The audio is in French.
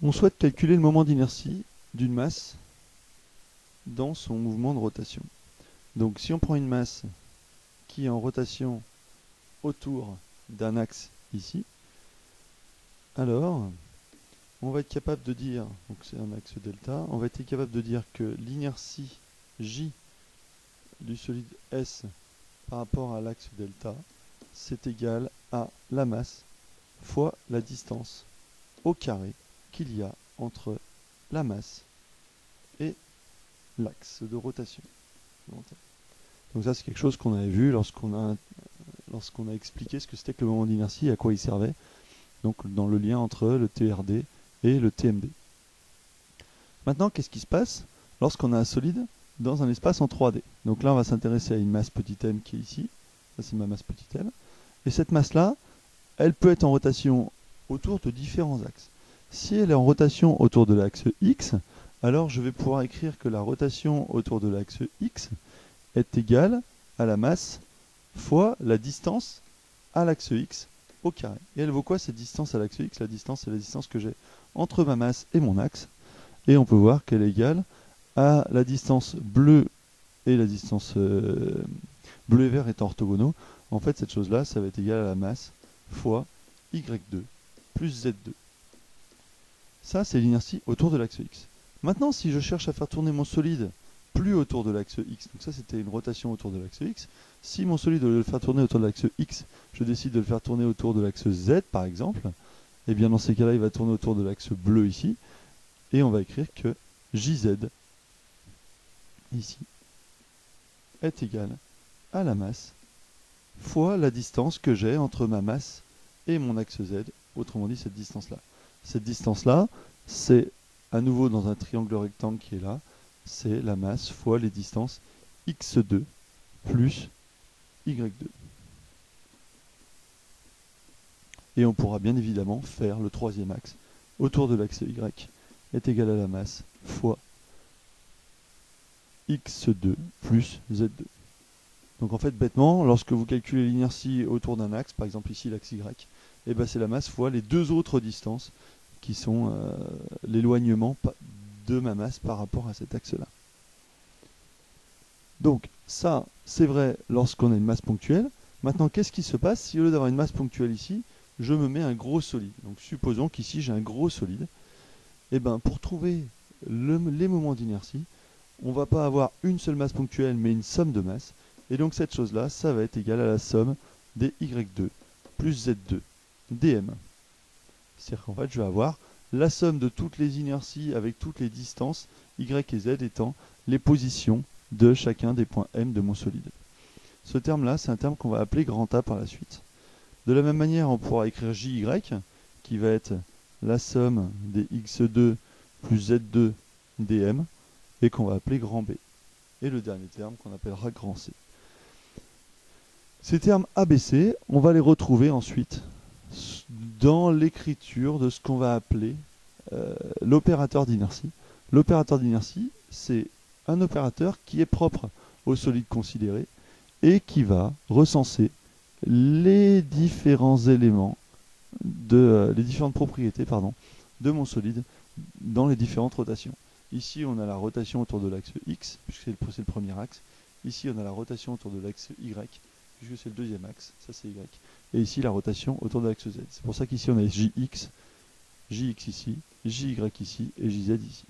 On souhaite calculer le moment d'inertie d'une masse dans son mouvement de rotation. Donc si on prend une masse qui est en rotation autour d'un axe ici, alors on va être capable de dire, donc c'est un axe delta, on va être capable de dire que l'inertie J du solide S par rapport à l'axe delta, c'est égal à la masse fois la distance au carré qu'il y a entre la masse et l'axe de rotation. Donc ça c'est quelque chose qu'on avait vu lorsqu'on a expliqué ce que c'était que le moment d'inertie et à quoi il servait, donc dans le lien entre le TRD et le TMD. Maintenant, qu'est-ce qui se passe lorsqu'on a un solide dans un espace en 3D? Donc là, on va s'intéresser à une masse petit m qui est ici. Ça, c'est ma masse petit m. Et cette masse-là, elle peut être en rotation autour de différents axes. Si elle est en rotation autour de l'axe X, alors je vais pouvoir écrire que la rotation autour de l'axe X est égale à la masse fois la distance à l'axe X au carré. Et elle vaut quoi cette distance à l'axe X? La distance, c'est la distance que j'ai entre ma masse et mon axe. Et on peut voir qu'elle est égale à la distance bleue et la distance bleu et vert étant orthogonaux. En fait, cette chose-là, ça va être égal à la masse fois Y2 plus Z2. Ça, c'est l'inertie autour de l'axe X. Maintenant, si je cherche à faire tourner mon solide plus autour de l'axe X, donc ça c'était une rotation autour de l'axe X, si mon solide, au lieu de le faire tourner autour de l'axe X, je décide de le faire tourner autour de l'axe Z par exemple, et bien dans ces cas-là, il va tourner autour de l'axe bleu ici, et on va écrire que JZ, ici, est égal à la masse fois la distance que j'ai entre ma masse et mon axe Z, autrement dit cette distance-là. Cette distance-là, c'est à nouveau dans un triangle rectangle qui est là, c'est la masse fois les distances x2 plus y2. Et on pourra bien évidemment faire le troisième axe autour de l'axe y est égal à la masse fois x2 plus z2. Donc en fait, bêtement, lorsque vous calculez l'inertie autour d'un axe, par exemple ici l'axe y, et ben c'est la masse fois les deux autres distances qui sont l'éloignement de ma masse par rapport à cet axe-là. Donc ça, c'est vrai lorsqu'on a une masse ponctuelle. Maintenant, qu'est-ce qui se passe si au lieu d'avoir une masse ponctuelle ici, je me mets un gros solide? Donc supposons qu'ici j'ai un gros solide. Et ben pour trouver les moments d'inertie, on ne va pas avoir une seule masse ponctuelle, mais une somme de masses. Et donc cette chose-là, ça va être égal à la somme des y2 plus z2 dm. C'est-à-dire qu'en fait, je vais avoir la somme de toutes les inerties avec toutes les distances, y et z étant les positions de chacun des points M de mon solide. Ce terme-là, c'est un terme qu'on va appeler grand A par la suite. De la même manière, on pourra écrire JY, qui va être la somme des x2 plus z2 dm, et qu'on va appeler grand B. Et le dernier terme qu'on appellera grand C. Ces termes ABC, on va les retrouver ensuite dans l'écriture de ce qu'on va appeler l'opérateur d'inertie. L'opérateur d'inertie, c'est un opérateur qui est propre au solide considéré et qui va recenser les différents éléments, les différentes propriétés de mon solide dans les différentes rotations. Ici, on a la rotation autour de l'axe X, puisque c'est le premier axe. Ici, on a la rotation autour de l'axe Y, puisque c'est le deuxième axe, ça c'est Y. Et ici, la rotation autour de l'axe Z. C'est pour ça qu'ici, on a JX ici, JY ici et JZ ici.